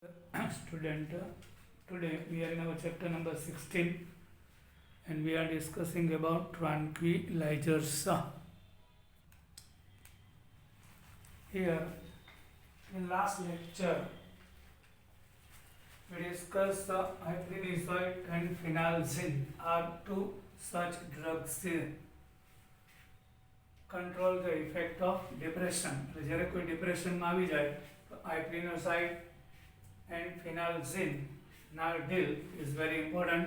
Student, today we are in our chapter number 16 and we are discussing about tranquilizers. Here in last lecture we discussed hyperinizide and phenelzine are two such drugs control the effect of depression. જ્યારે કોઈ ડિપ્રેશનમાં આવી જાય તો hyperinizide and phenelzine now deal is very important.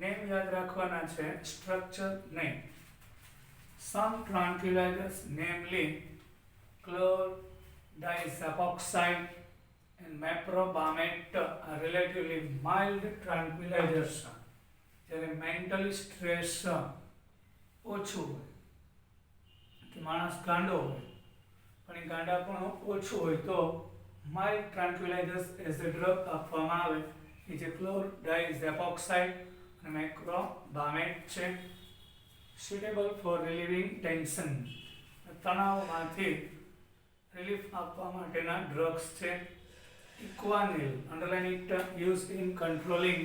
Name याद रखवाना છે, structure name. Some tranquilizers, namely chlordiazepoxide and meprobamate, are relatively mild tranquilizers. જ્યારે mentally stress ઓછું હોય કે માણસ ગાંડો હોય પણ એ ગાંડાપણું ઓછું હોય તો mild tranquilizers as a drug આપવામાં આવે એ જે chlordiazepoxide અને meprobamate છે. suitable for relieving tension, તણાવમાંથી રિલીફ આપવા માટેના ડ્રગ્સ છે. Equanil, underline it, used in controlling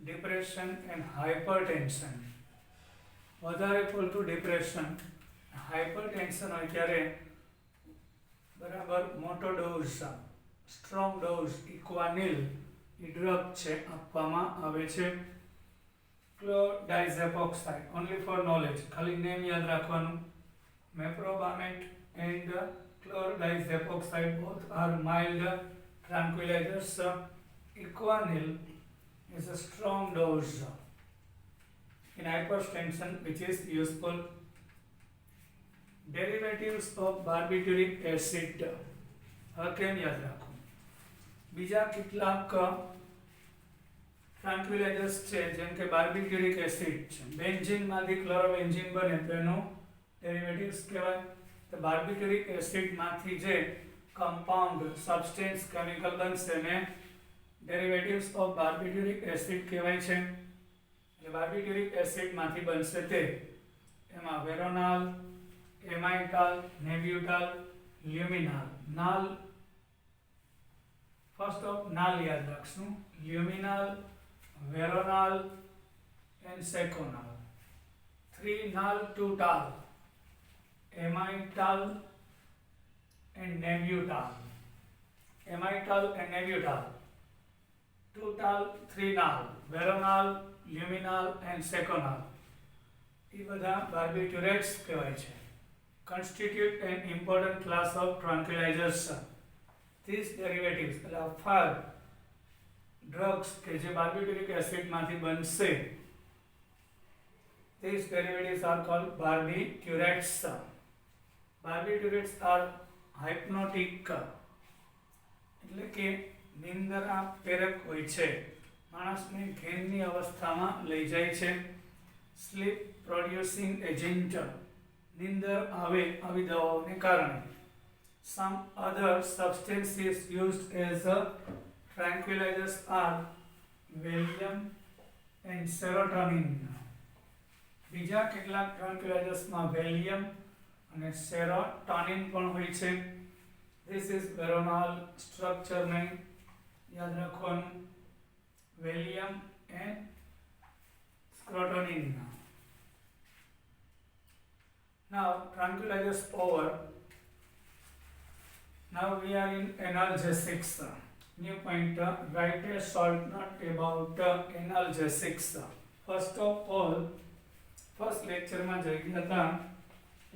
depression and hypertension. વધારે પડતું ડિપ્રેશન હાઇપરટેન્શન હોય ત્યારે બરાબર મોટો ડોઝ સ્ટ્રોંગ ડોઝ ઇક્વાનિલ એ ડ્રગ છે આપવામાં આવે છે. ક્લોરડાઇઝેપોક્સાઇડ, ઓનલી ફોર નોલેજ, ખાલી નેમ યાદ રાખવાનું. Meprobamate and chlordiazepoxide both are mild tranquilizers. Equanil is a strong dose in hypertension which is useful. Derivatives of barbituric acid. હવે કેમ યાદ રાખવું? બીજા કેટલાક ટ્રાન્ક્વિલાઇઝર્સ છે જેમ કે બાર્બિટ્યુરિક એસિડ છે. બેન્ઝીનમાંથી ક્લોરોબેન્ઝીન બને તો એનું ડેરિવેટિવ્સ કહેવાય. તો બાર્બિટ્યુરિક એસિડમાંથી જે કમ્પાઉન્ડ સબસ્ટેન્સ કેમિકલ બનશે એને ડેરિવેટિવ્સ ઓફ બાર્બિટ્યુરિક એસિડ કહેવાય છે. એટલે બાર્બિટ્યુરિક એસિડમાંથી બનશે તે એમાં વેરોનાલ, એમાઇટાલ, નેબ્યુટાલ, લ્યુમિનાલ. નાલ ફર્સ્ટ ઓફ નાલ યાદ રાખશું. લ્યુમિનાલ, વેરોનાલ and સેકોનાલ. 3 Nal, 2 ટાલ, એમાઇટાલ and nebutal. Amital and nebutal. 2 tal, 3 nal. Veronal, luminal and seconal. એ બધા barbiturates કહેવાય છે. Constitute an important class of tranquilizers. These derivatives, એટલે 5 drugs કે જે barbituric acid માંથી બનશે, these derivatives are called barbiturates. Barbiturates are હાઇપ્નોટિક એટલે કે નિંદ્રા પ્રેરક હોય છે, માણસને ઘેનની અવસ્થામાં લઈ જાય છે. સ્લીપ પ્રોડ્યુસિંગ એજન્ટ, નિંદર આવે આવી દવાઓને કારણે. Some other substances used as tranquilizers are Valium and serotonin. બીજા કેટલાક ટ્રાન્ક્વિલાઇઝર્સમાં વેલિયમ અને સેરોટોનિન પણ હોય છે. This is વેરોનાલ. સ્ટ્રક્ચર નહીં યાદ રાખવાનું, Valium and serotonin. Now tranquilizers over. Now we are in analgesics. New point, write a short note about analgesics. First of all, first lecture માં જોઈ ગયા હતા.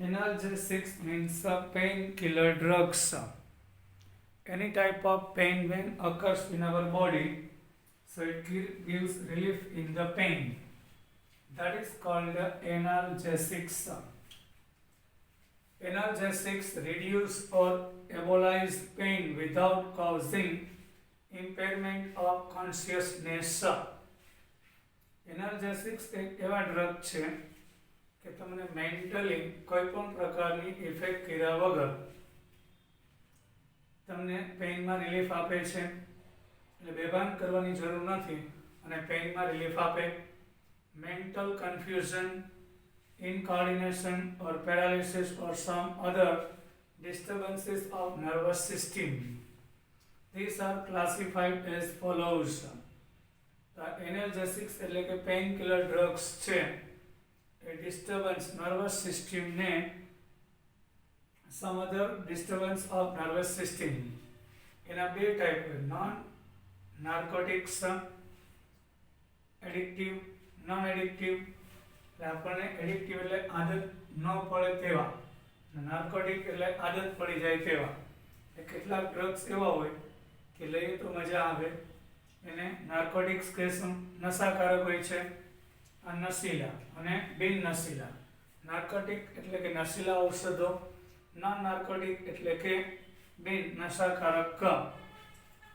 Analgesics means painkiller drugs. Any type of pain when occurs in our body, so it gives relief in the pain. That is called analgesics. Analgesics reduce or abolize pain without causing impairment of consciousness. Analgesics એક એવા drug છે કે તમને mentally કોઈ પણ પ્રકારની effect કર્યા વગર તમને પેઇનમાં રિલીફ આપે છે. એટલે બેભાન કરવાની જરૂર નથી અને પેઇનમાં રિલીફ આપે. Mental confusion, incoordination or paralysis or some other disturbances of nervous system These are classified as follows. એનાલ્જેસિક્સ એટલે કે પેઇન કિલર ડ્રગ્સ છે એ ડિસ્ટર્બન્સ નર્વસ સિસ્ટમને સમ અધર ડિસ્ટર્બન્સ ઓફ નર્વસ સિસ્ટમ એના બે ટાઈપ હોય non narcotics addictive non addictive એટલે આપણને addictive એટલે આદત ન પડે તેવા નાર્કોટિક એટલે આદત પડી જાય તેવા કેટલાક ડ્રગ્સ એવા હોય કે લઈએ તો મજા આવે એને નાર્કોટિક્સ કહેશું નશાકારક હોય છે આ નશીલા અને બિન નશીલા નાર્કોટિક એટલે કે નશીલા ઔષધો નોન નાર્કોટિક એટલે કે બિન નશાકારક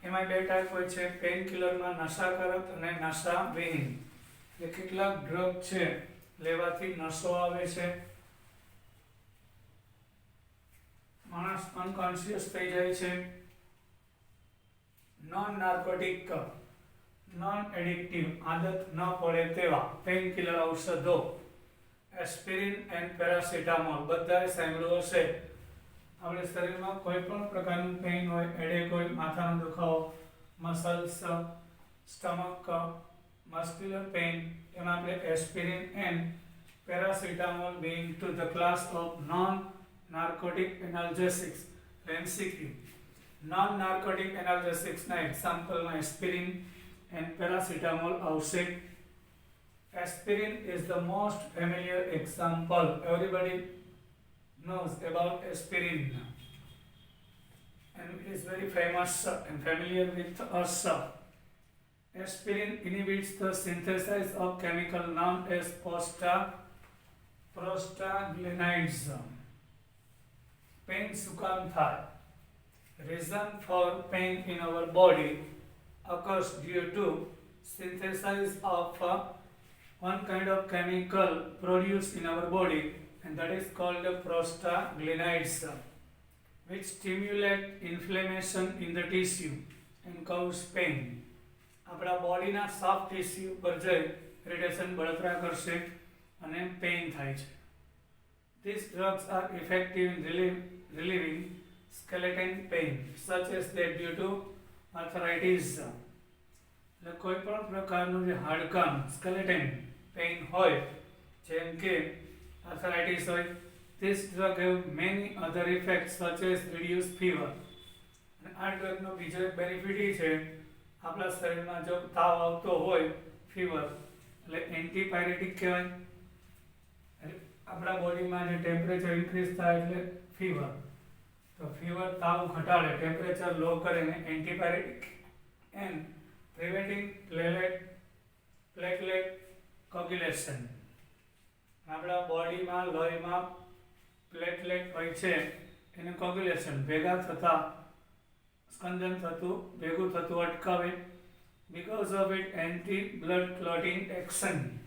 એમાં બે ટાઈપ હોય છે પેઇન કિલરમાં નશાકારક અને નશાવિહીન એટલે કેટલાક ડ્રગ છે લેવાથી નશો આવે છે માણસ અનકોન્શિયસ થઈ જાય છે નોન નાર્કોટિક નોન એડિક્ટિવ આદત ન પડે તેવા પેઇન કિલર ઔષધો એસ્પિરિન એન્ડ પેરાસિટામોલ બધાએ સાંભળ્યું હશે આપણે શરીરમાં કોઈ પણ પ્રકારનું પેઇન હોય હેડેક હોય માથાનો દુખાવો મસલ્સ સ્ટમક મસ્ક્યુલર પેઇન એમાં આપણે aspirin and paracetamol being to the class of non-narcotic analgesics MCQ non-narcotic analgesics ના એક્ઝામ્પલમાં એસ્પિરિન એન્ડ પેરાસિટામોલ આવશે aspirin is the most familiar example everybody knows about aspirin and it is very famous and familiar with us aspirin inhibits the synthesis of chemical known as prostaglandins pain શું કામ થાય reason for pain in our body occurs due to synthesis of one kind of chemical produced in our body and that is called the prostaglandins which stimulate inflammation in the tissue and cause pain આપણા બોડીના soft tissue પર જઈ irritation બળતરા કરશે અને pain થાય છે These drugs are effective in relieving skeletal pain such as that due to arthritis એટલે કોઈ પણ પ્રકારનું જે હાડકાં સ્કેલેટન પેઇન હોય જેમ કે આર્થરાઇટિસ હોય This drug have many other effects such as reduced fever અને આ ડ્રગનો બીજો એક બેનિફિટ એ છે આપણા શરીરમાં જો તાવ આવતો હોય ફીવર એટલે એન્ટીપાયરેટિક કહેવાય આપણા બોડીમાં જે ટેમ્પરેચર ઇન્ક્રીઝ થાય એટલે ફીવર તો ફીવર તાવ ઘટાડે ટેમ્પરેચર લો કરે ને એન્ટીપાયરેટિક એન્ડ પ્રિવેન્ટિંગ પ્લેટલેટ કોગ્યુલેશન આપણા બોડીમાં લોહીમાં પ્લેટલેટ હોય છે એને કોગ્યુલેશન ભેગા થતા સ્કંદન થતું ભેગું થતું અટકાવે because of it anti blood clotting action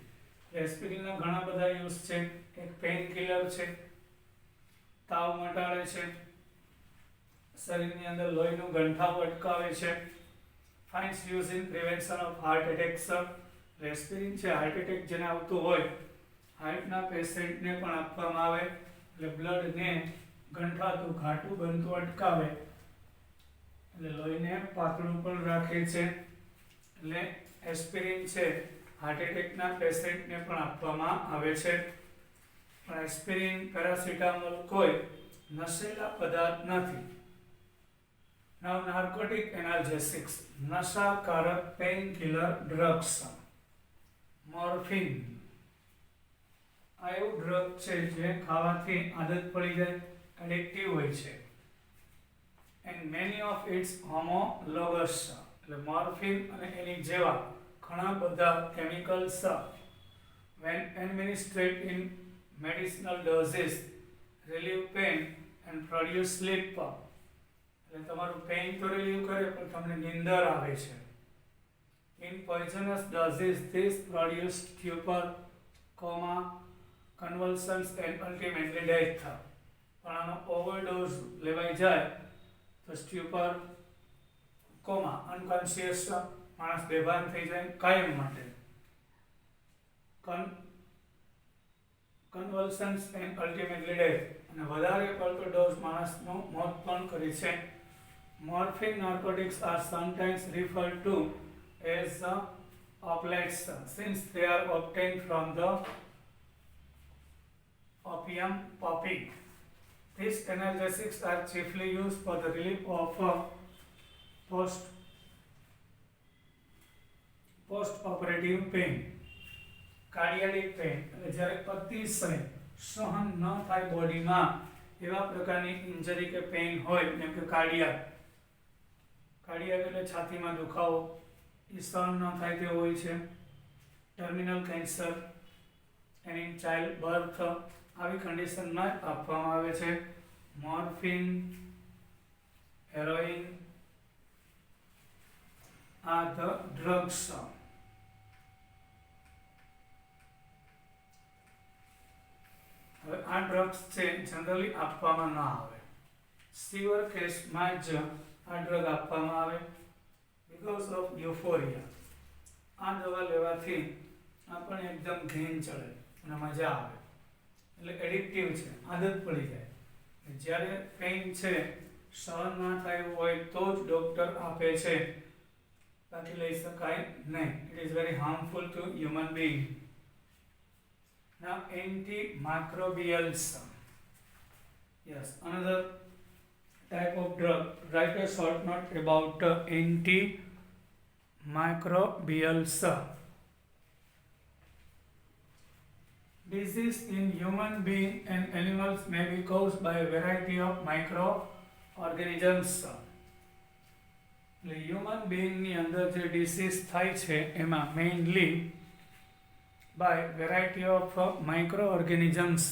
એસ્પિરિનના ઘણા બધા યુઝ છે એક પેઇન કિલર છે તાવ મટાડે છે શરીરની અંદર લોહીનું ગંઠાવ અટકાવે છે finds use in prevention of heart attacks aspirin છે હાર્ટ એટેક જેને આવતું હોય હાર્ટના પેશન્ટને પણ આપવામાં આવે એટલે બ્લડને ગંઠાતું ઘાટું બનતું અટકાવે એટલે લોહીને પાતળું પણ રાખે છે એટલે એસ્પિરિન છે હાર્ટ એટેકના પેશન્ટને પણ આપવામાં આવે છે પણ એસ્પિરિન પેરાસિટામોલ કોઈ નશીલા પદાર્થ નથી Now narcotic analgesics નશાકારક પેઇન કિલર ડ્રગ્સ મોર્ફિન આ એવું ડ્રગ છે જે ખાવાથી આદત પડી જાય એડિક્ટિવ હોય છે and many of its homologous એટલે મોર્ફિન અને એની જેવા ઘણા બધા chemicals when administered in medicinal doses relieve pain and produce sleep એટલે તમારું પેઇન તો રિલીવ કરે પણ તમને નિંદર આવે છે in poisonous doses this produce stupor coma convulsions and ultimately death પણ આનો ઓવરડોઝ લેવાઈ જાય તો સ્ટ્યુપર કોમા અનકોન્શિયસ માણસ બેભાન થઈ જાય કાયમ માટે કન્વલ્સન્સ એન્ડ અલ્ટિમેટલી ડેથ અને વધારે પડતો ડોઝ માણસનું મોત પણ કરી છે Morphine narcotics are sometimes referred to as opiates since they are obtained from the opium poppy. These analgesics are chiefly used for the relief of post-operative pain. Cardiac pain એટલે જ્યારે અતિશય સહન ન થાય બોડીમાં એવા પ્રકારની ઇન્જરી કે પેઇન હોય જેમ કે કાર્ડિયાક એટલે છાતીમાં દુખાવો એ સહન ન થાય તેવો હોય છે. Terminal cancer and in child birth આવી કન્ડિશનમાં આપવામાં આવે છે morphine, heroin are the drugs. હવે આ ડ્રગ્સ છે જનરલી આપવામાં ન આવે. સિવર કેસમાં જ આ ડ્રગ આપવામાં આવે બીકોઝ ઓફ યુફોરિયા. આ દવા લેવાથી આપણને એકદમ ઘેન ચડે અને મજા આવે એટલે એડિક્ટિવ છે, આદત પડી જાય. જ્યારે પેઇન છે સહન ન થાય હોય તો જ ડૉક્ટર આપે છે, બાકી લઈ શકાય નહીં. It is very harmful two human being. Now antimicrobials. Yes, another type of drug. Write a short note about antimicrobials. Disease in human being and animals may be caused by a variety of microorganisms. Human બીઈંગની અંદર જે disease થાય છે એમાં mainly by variety of microorganisms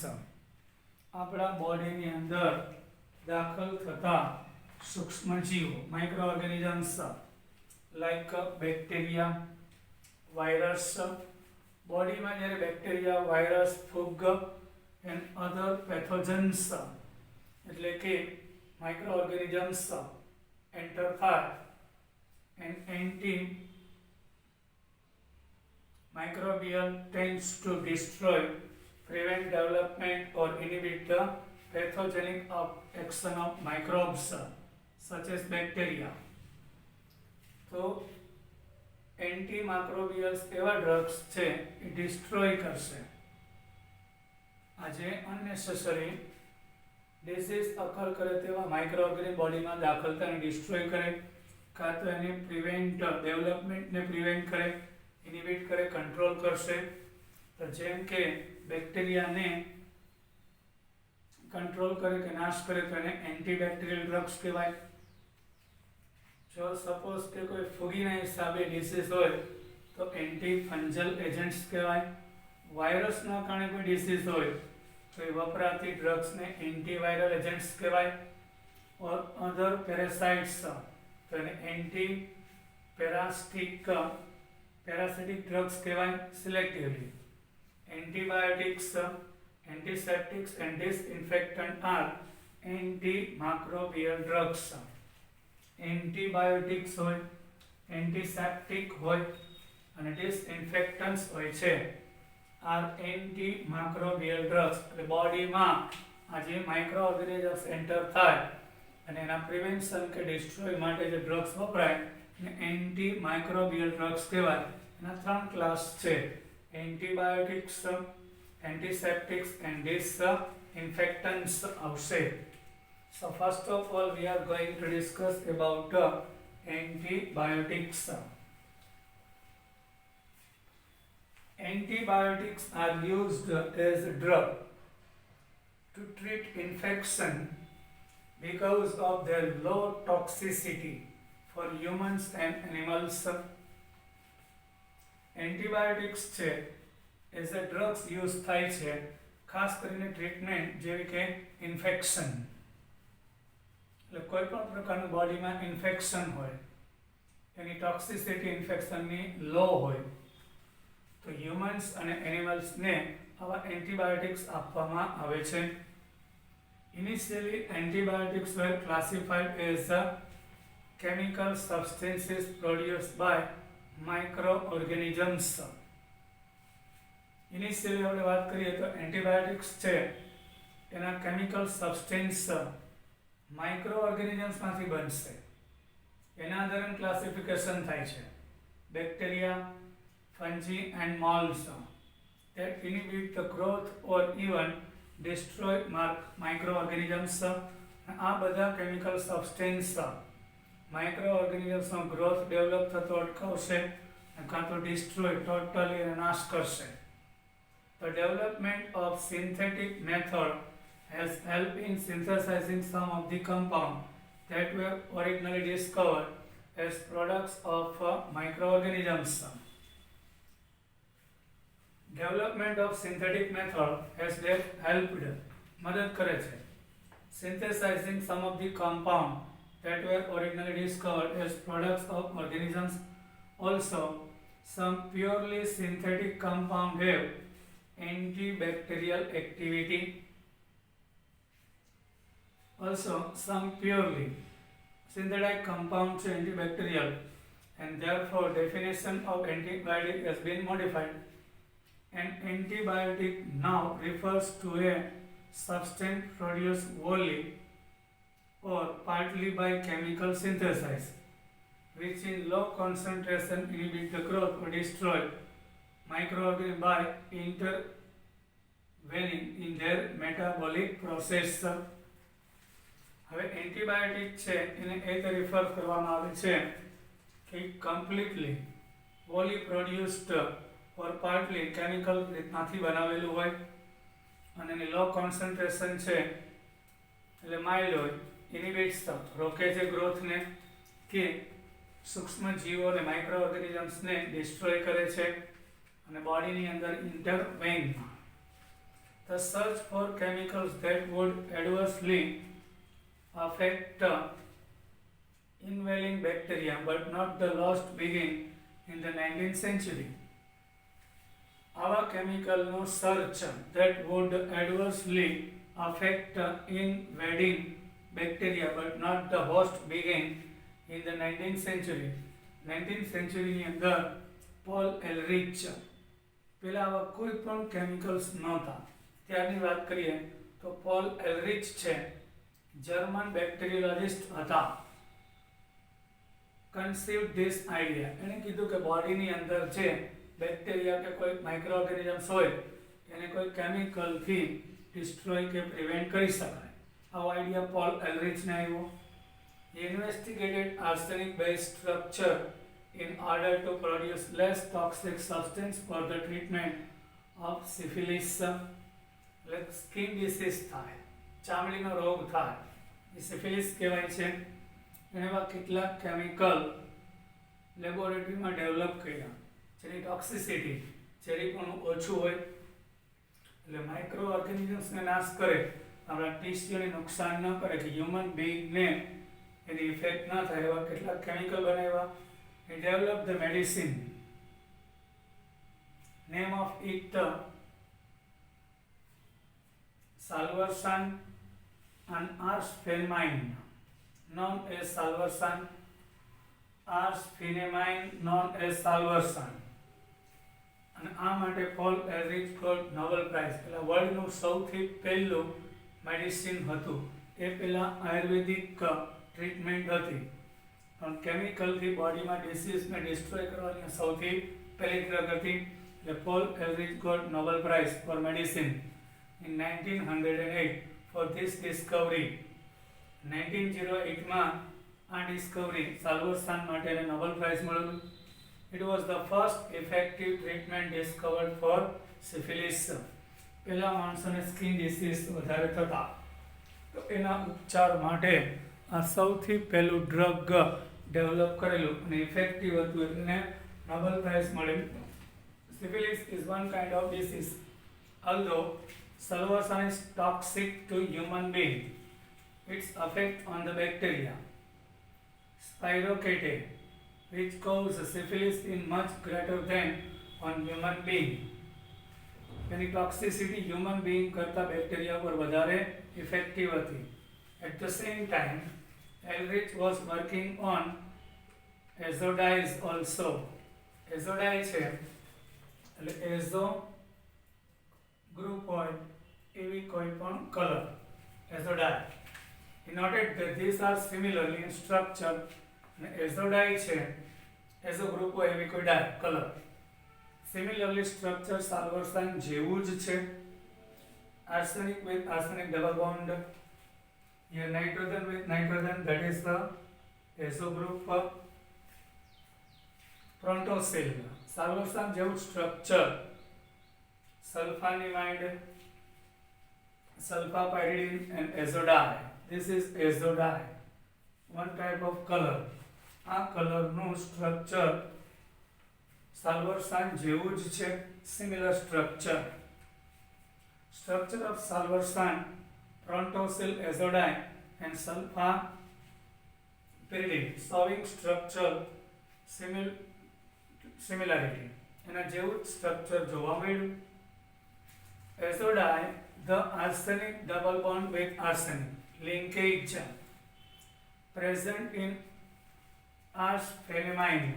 આપણા બોડીની અંદર દાખલ થતા સૂક્ષ્મજીવો માઇક્રોઓર્ગેનિઝમ્સ લાઈક બેક્ટેરિયા, વાયરસ. બોડીમાં જ્યારે બેક્ટેરિયા, વાયરસ, ફૂગ એન્ડ અધર પેથોજન્સ એટલે કે માઇક્રોઓર્ગેનિઝમ્સ એન્ટર થાય and antimicrobial tends to destroy, prevent development or inhibit the pathogenic action of microbes such as bacteria. તો એન્ટીમાઇક્રોબિયલ્સ એવા ડ્રગ્સ છે એ ડિસ્ટ્રોય કરશે આ જે અનનેસેસરી ડિસીઝ અકર કરે તેવા માઇક્રોઓર્ગેનિઝમ બોડીમાં દાખલ થાય અને ડિસ્ટ્રોય કરે, કાં તો એને પ્રિવેન્ટ ડેવલપમેન્ટને પ્રિવેન્ટ કરે, ઇનિબિટ કરે, કંટ્રોલ કરશે. તો જેમ કે બેક્ટેરિયાને કંટ્રોલ કરે કે નાશ કરે તો એને એન્ટીબેક્ટેરિયલ ડ્રગ્સ કહેવાય. જો સપોઝ કે કોઈ ફૂગીના હિસાબે ડિસીઝ હોય તો એન્ટી ફંજલ એજન્ટ્સ કહેવાય. વાયરસના કારણે કોઈ ડિસીઝ હોય તો એ વપરાતી ડ્રગ્સને એન્ટીવાયરલ એજન્ટ્સ કહેવાય. ઓર અધર પેરાસાઇટ્સ તો એને એન્ટી પેરાસિટિક ડ્રગ્સ કહેવાય selectively. Antibiotics, antiseptics and disinfectant are antimicrobial drugs. Antibiotics હોય, એન્ટીસેપ્ટિક હોય અને ડિસઇન્ફેક્ટન્ટ્સ હોય છે આર એન્ટીમાઇક્રોબિયલ ડ્રગ્સ. એટલે બોડીમાં આ જે માઇક્રોઓર્ગેનિઝમ્સ એન્ટર થાય અને એના પ્રિવેન્શન કે ડિસ્ટ્રોય માટે જે ડ્રગ્સ વપરાય એને એન્ટીમાઇક્રોબિયલ ડ્રગ્સ કહેવાય. એના 3 ક્લાસ છે: એન્ટીબાયોટિક્સ, એન્ટીસેપ્ટિક્સ એન્ડ ડિસઇન્ફેક્ટન્ટ્સ આવશે. So first of all we are going to discuss about antibiotics. Antibiotics are used as a drug to treat infection because of their low toxicity for humans and animals. Antibiotics છે as a drugs use થાય છે ખાસ કરીને treatment જેવી કે infection. એટલે કોઈ પણ પ્રકારનું બોડીમાં ઇન્ફેક્શન હોય એની ટોક્સિસિટી ઇન્ફેક્શનની લો હોય તો હ્યુમન્સ અને એનિમલ્સને આવા એન્ટીબાયોટિક્સ આપવામાં આવે છે. Initially antibiotics were classified as chemical substances produced by microorganisms. Initially આપણે વાત કરીએ તો એન્ટીબાયોટિક્સ છે એના કેમિકલ સબસ્ટેન્સ માઇક્રોઓર્ગેનિઝમ્સમાંથી બનશે. એના આધારે ક્લાસિફિકેશન થાય છે. Bacteria, fungi and moulds that inhibit the growth or even destroy microorganisms. આ બધા કેમિકલ સબસ્ટેન્સ માઇક્રોઓર્ગેનિઝમ્સનો ગ્રોથ ડેવલપ થતો અટકાવશે કાં તો ડિસ્ટ્રોય ટોટલી નાશ કરશે. The development of synthetic method has helped in synthesizing some of the compounds that were originally discovered as products of microorganisms. Development of synthetic method has helped મદદ કરે છે synthesizing some of the compounds that were originally discovered as products of organisms. Also, some purely synthetic compounds have antibacterial activity. Also, some purely synthetic compounds are antibacterial, and therefore definition of antibiotic has been modified. An antibiotic now refers to a substance produced wholly or partly by chemical synthesis, which in low concentration inhibit the growth or destroy microorganisms by intervening in their metabolic process. હવે antibiotic છે એને એ રીતે refer કરવામાં આવે છે કે completely Holi produced ઓર partly chemical રીતનાથી બનાવેલું હોય અને એની લો કોન્સન્ટ્રેશન છે એટલે માઇલ્ડ હોય. ઇનિબિટ્સ રોકે છે ગ્રોથને કે સૂક્ષ્મ જીવોને માઇક્રો ઓર્ગેનિઝમ્સને ડિસ્ટ્રોય કરે છે અને બોડીની અંદર ઇન્ટરવેન. The search for chemicals that would adversely affect inhaling bacteria but not the lost began in the 19th century. આવા કેમિકલનો search that would adversely affect invading bacteria but not the host began in the 19th century. 19th century ની અંદર pole એલરિચ પેલા આવા કોઈ પણ chemicals નહોતા. ત્યારની વાત કરીએ તો પોલ એલરિચ છે જર્મન બેક્ટેરિયોલોજિસ્ટ હતા. કન્સીવ્ડ ધીસ આઈડિયા એણે કીધું કે બોડીની અંદર જે બેક્ટેરિયા કે કોઈ માઇક્રો ઓર્ગેનિઝમ્સ હોય એને કોઈ કેમિકલથી ડિસ્ટ્રોય કે પ્રિવેન્ટ કરી શકાય. આવો આઈડિયા પોલ એલરિચને આવ્યો. He investigated arsenic-based structure in order to produce less toxic substance for the treatment of syphilis. Like skin disease થાય, ચામડીનો રોગ થાય, એ સિફિલિસ કહેવાય છે. એવા કેટલાક કેમિકલ લેબોરેટરીમાં ડેવલપ કર્યા જેની ટોક્સિસિટી ઝેરીપણું ઓછું હોય એટલે માઇક્રો ઓર્ગેનિઝમ્સને નાશ કરે, આપણા ટીસ્યુને નુકસાન ન કરે, કે હ્યુમન બીઇંગને એની ઇફેક્ટ ના થાય એવા કેટલાક કેમિકલ બનાવ્યા. He developed the medicine. Name of it salvarsan and arsphenamine, known as salvarsan, arsphenamine known as salvarsan. અને આ માટે pole Ehrlich got Nobel price. પેલા વર્લ્ડનું સૌથી પહેલું મેડિસિન હતું એ પેલા આયુર્વેદિક ટ્રીટમેન્ટ હતી, પણ કેમિકલથી બોડીમાં ડિસીઝને ડિસ્ટ્રોય કરવાની સૌથી પહેલી ડ્રગ હતી. એટલે Paul Ehrlich got Nobel prize for medicine in 1908 for this discovery. 1908માં આ ડિસ્કવરી સાલ્વરસાન માટે એને નોબેલ પ્રાઇઝ મળેલું. It was the first effective treatment discovered for syphilis. પહેલા માણસોને સ્કિન ડિસીઝ વધારે થતા, તો એના ઉપચાર માટે આ સૌથી પહેલું ડ્રગ ડેવલપ કરેલું અને ઇફેક્ટિવ હતું એટલે નોબેલ પ્રાઇઝ મળેલું. Syphilis is one kind of disease. Although salvarsan is toxic to human being, its effect on the bacteria Spirochaete, which cause syphilis is much greater than on human being. Any toxicity human being કરતા bacteria પર વધારે effective હતી. At the same time, Ehrlich was working on azodize also. Azodize છે એટલે એઝો group હોય એવી કોઈ પણ colour એઝોડાઇ. He noted that these are similarly in structure અને એઝોડાઈ છે એઝો ગ્રુપ હોય એવી કોઈ ડાય કલર. સિમિલરલી સ્ટ્રક્ચર સાલ્વરસાન જેવું જ છે. Arsenic with arsenic double bond. Here nitrogen with nitrogen, that is the azo group. Prontosil salvarsan જેવું structure. sulfonamide, sulfapyridine and azodine. This is azodine, one type of color. આ કલરનું structure સાલ્વરસાન જેવું જ છે. Similar structure. Structure of salvarsan, prontosil, azodine and sulfapyridine showing structure similarity. એના જેવું જ structure જોવા મળ્યું. Azodine, the arsenic double bond with arsenic linkage present in phenamine,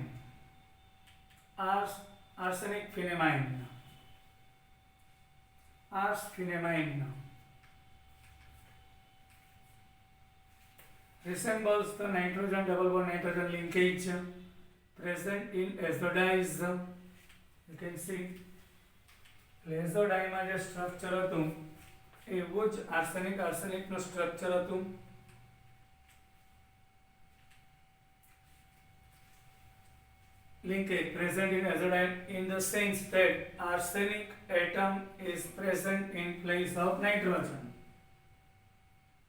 arsenic phenamine, phenamine resembles the nitrogen double bond nitrogen linkage present in azodides. You can see એઝોડાઈમાં જે structure હતું એવું જ આર્સેનિકનું structure હતું. Linkage present in azodine in the sense that arsenic atom is present in place of nitrogen.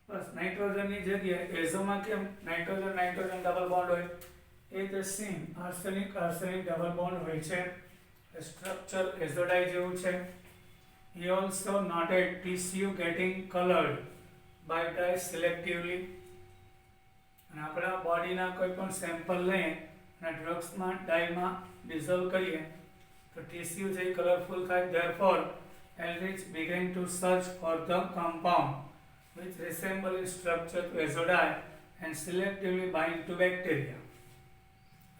બસ નાઇટ્રોજનની જગ્યાએ એઝોમાં કેમ nitrogen double bond હોય એ જ same arsenic double bond હોય છે. Structure azodine જેવું છે. He also noted tissue getting colored by dye selectively. અને આપણા બોડીના કોઈ પણ સેમ્પલ લઈએ અને ડ્રગ્સમાં ડાયમાં ડિઝોલ્વ કરીએ તો ટીસ્યુ જે કલરફુલ થાય. Therefore Eldridge began to search for the compound which resemble in structure to azodine and selectively bind to bacteria.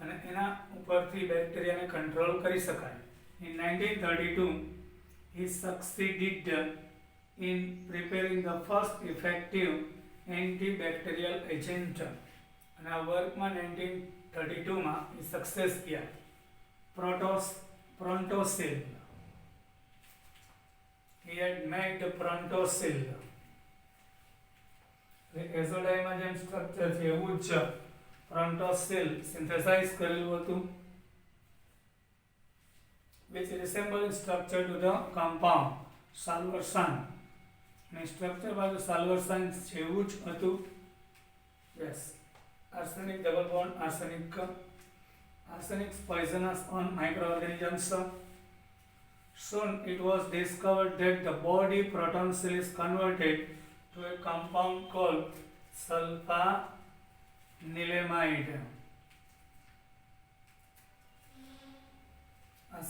અને એના ઉપરથી બેક્ટેરિયાને કંટ્રોલ કરી શકાય. In 1932 he succeeded in preparing the first effective antibacterial agent. અને આ વર્કમાં 1932માં એ સક્સેસ કિયા. Prontosil. He had made prontosil. એઝોડાઈમાં જેમ સ્ટ્રક્ચર છે એવું જ prontosil સિન્થેસાઇઝ કરેલું હતું. Which resemble in structure to the compound salvarsan. અને સ્ટ્રક્ચર બાજુ સાલ્વરસાન જેવું જ હતું. Yes. Arsenic double bond arsenic. Arsenic poisonous on microorganisms. Soon it was discovered that the body protonsil is converted to a compound called sulfanilamide.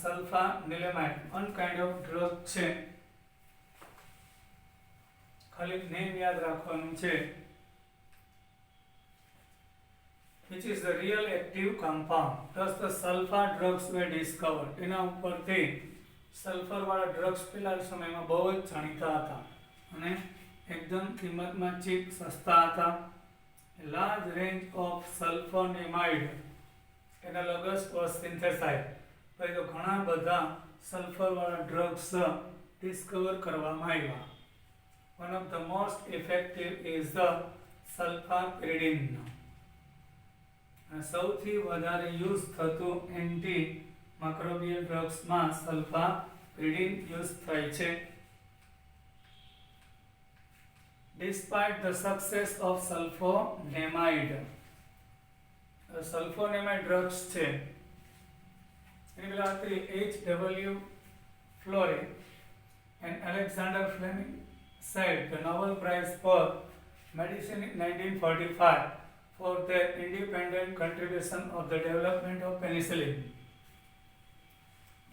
Sulfanilamide one kind of drug છે. ખાલી name યાદ રાખવાનું છે. Which is the real active compound. Thus the sulfur drugs were discovered. એના ઉપરથી sulphur વાળા drugs પેલા સમયમાં બહુ જ જાણીતા હતા અને એકદમ કિંમતમાં ચીપ સસ્તા હતા. Large range of sulfonamide analogous was synthesized. તો ઘણા બધા સલ્ફર વાળા ડ્રગ્સ ડિસ્કવર કરવામાં આવ્યા. One of the most effective is the sulfapyridine. સૌથી વધારે યુઝ થતું એન્ટી માઇક્રોબિયલ ડ્રગ્સમાં સલ્ફાપિરિડિન યુઝ થાય છે. Despite the success of sulfonamide, sulfonamide drugs છે H.W. Florey and Alexander Fleming said the Nobel Prize for Medicine in 1945 for their independent contribution of the development of penicillin.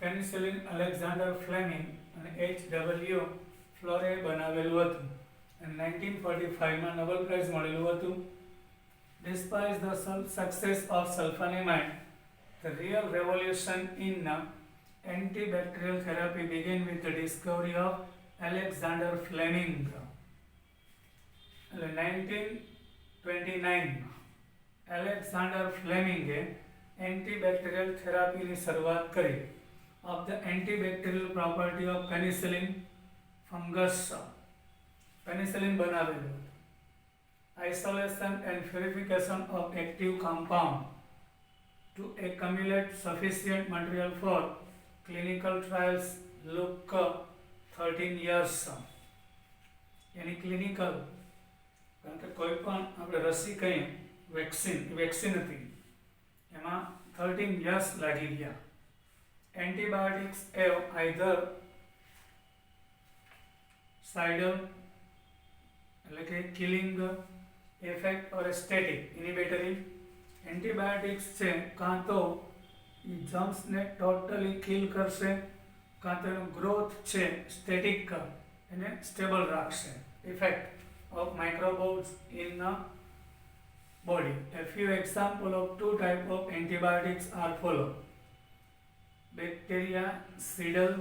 Penicillin Alexander Fleming and H.W. Florey બનાવેલું હતું અને 1945માં Nobel prize મળેલું હતું. Despite the success of sulfonamide, the real revolution in antibacterial therapy began with the discovery of Alexander Fleming. 1929 Alexander ફ્લેમિંગે antibacterial થેરાપીની શરૂઆત કરી. Of the antibacterial property of penicillin fungus. Penicillin બનાવેલું. Isolation and purification of active compound to accumulate sufficient material for clinical trials look 13 years. Any clinical, કારણ કે કોઈ પણ આપણે રસી કહીએ વેક્સિન હતી, એમાં 13 years લાગી ગયા. એન્ટીબાયોટિક્સ have either suicidal એટલે કે killing effect or static inhibitory. Antibiotics છે કાં તો એ જમ્સને ટોટલી કિલ કરશે, કાં તો એનો ગ્રોથ છે સ્ટેટિક એને સ્ટેબલ રાખશે. Effect of microbes in body. A few examples of two types of antibiotics are follow: bactericidal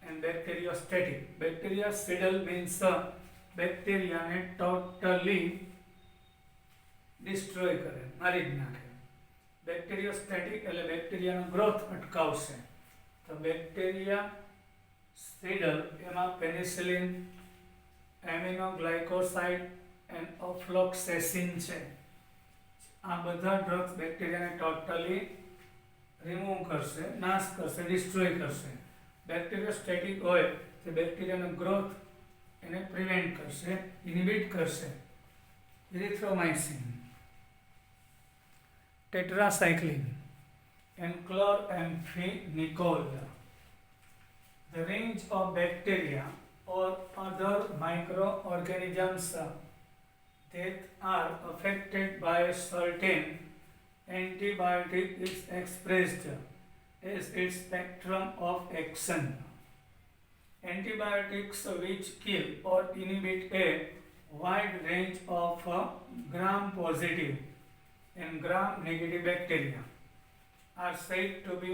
and bacteriostatic. Bactericidal means બેક્ટેરિયાને ટોટલી ડિસ્ટ્રોય કરે, મારી જ નાખે. બેક્ટેરિયોસ્ટેટિક એટલે બેક્ટેરિયાનો ગ્રોથ અટકાવશે. તો બેક્ટેરિયાસિડલ એમાં પેનિસિલિન, એમિનોગ્લાયકોસાઇડ એન્ડ ઓફ્લોક્સેસિન છે. આ બધા ડ્રગ્સ બેક્ટેરિયાને ટોટલી રિમૂવ કરશે, નાશ કરશે, ડિસ્ટ્રોય કરશે. બેક્ટેરિયોસ્ટેટિક હોય તે બેક્ટેરિયાનો ગ્રોથ એને પ્રિવેન્ટ કરશે, ઇનિબિટ કરશે. ઇરિથ્રોમાઇસિન, tetracycline and chloramphenicol. The range of bacteria or other microorganisms that are affected by a certain antibiotic is expressed as its spectrum of action. Antibiotics which kill or inhibit a wide range of gram-positive and gram-negative bacteria are said to be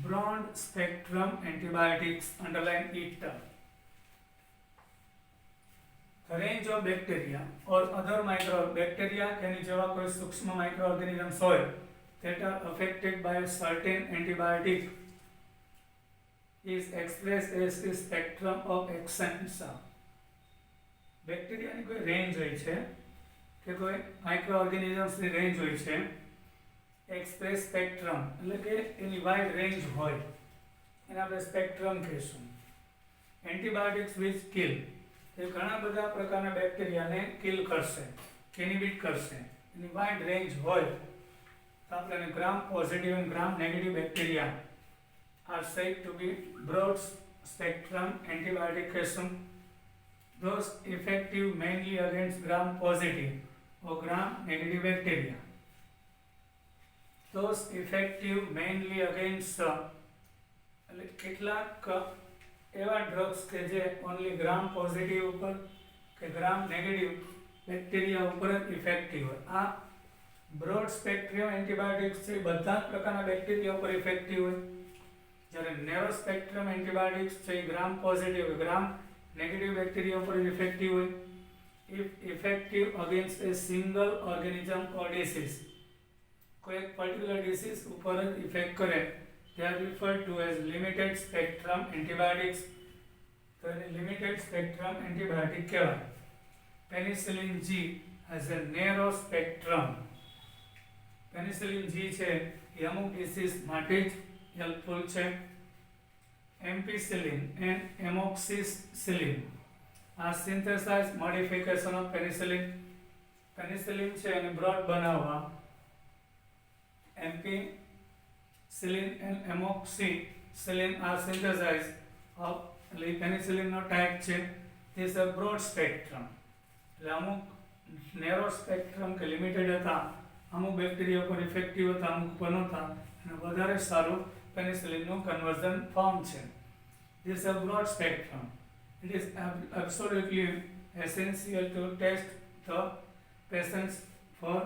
broad-spectrum antibiotics. Underline it. The range of bacteria or other bacteria can જેવા કોઈ સૂક્ષ્મ microorganisms હોય that are affected by a certain antibiotic is expressed as the spectrum of actions. બેક્ટેરિયાની કોઈ range હોય છે કે કોઈ micro ઓર્ગેનિઝમ્સની range હોય છે. એક્સપ્રેસ સ્પેક્ટ્રમ એટલે કે એની વાઇડ રેન્જ હોય એને આપણે સ્પેક્ટ્રમ કહીશું. એન્ટીબાયોટિક્સ વિચ કિલ એ ઘણા બધા પ્રકારના બેક્ટેરિયાને કિલ કરશે, ઇનિબિટ કરશે. એની વાઇડ રેન્જ હોય તો આપણે એને ગ્રામ પોઝિટિવ અને gram negative bacteria are said to be broad spectrum antibiotic khaysum. Those effective mainly against gram positive or gram negative bacteria. Those effective mainly against કેટલાક એવા ડ્રગ્સ કે જે ઓનલી ગ્રામ પોઝિટિવ ઉપર કે ગ્રામ નેગેટિવ બેક્ટેરિયા ઉપર જ effective હોય. આ બ્રોડ સ્પેક્ટ્રમ એન્ટીબાયોટિક્સ છે બધા જ પ્રકારના બેક્ટેરિયા ઉપર ઇફેક્ટિવ હોય. જ્યારે નેરો સ્પેક્ટ્રમ એન્ટીબાયોટિક્સ છે એ ગ્રામ પોઝિટિવ ગ્રામ નેગેટિવ બેક્ટેરિયા ઉપર ઇફેક્ટિવ હોય. If effective against A single organism or disease, કોઈ એક પર્ટિક્યુલર ડિસીઝ ઉપર જ ઇફેક્ટ કરે, they are referred to as limited spectrum antibiotics. તો એને લિમિટેડ સ્પેક્ટ્રમ એન્ટીબાયોટિક કહેવાય. Penicillin G has a narrow spectrum. Penicillin G છે એ અમુક ડિસીઝ માટે જ હેલ્પફુલ છે. એમ્પિસિલિન એન્ડ એમોક્સિસિલિન આ synthesise modification of penicillin. Penicillin છે એને બ્રોડ બનાવવા ampicillin and એમોક્સિસિલિન R synthesise of એટલે પેનિસિલિનનો ટાઈપ છે ધીસ અ બ્રોડ સ્પેક્ટ્રમ. એટલે અમુક નેરો સ્પેક્ટ્રમ કે લિમિટેડ હતા, અમુક બેક્ટેરિયા પર ઇફેક્ટિવ હતા, અમુક પર નહોતા, અને વધારે સારું પેનિસિલિનનું કન્વર્ઝન ફોર્મ છે. This is a broad spectrum. It is absolutely essential to test the patients for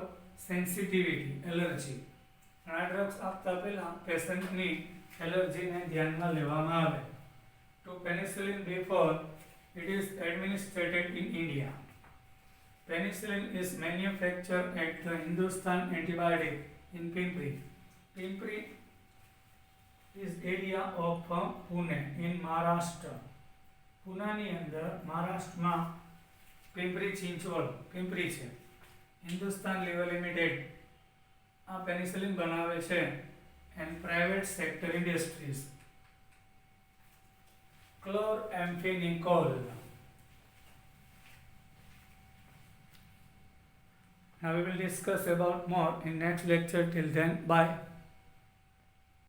sensitivity, allergy. આ ડ્રગ્સ આપતા પહેલા પેશન્ટની એલર્જીને ધ્યાનમાં લેવામાં આવે. To penicillin before it is administered in India. Penicillin is manufactured at the Hindustan Antibiotic in Pimpri. Pimpri is area of Pune in Maharashtra. પૂનાની અંદર મહારાષ્ટ્રમાં પિંપરી ચિંચવડ પિંપરી છે. Hindustan Lever Limited આ પેનિસિલિન બનાવે છે and private sector industries. Chloramphenicol. Now we will discuss about more in next lecture. Till then, bye.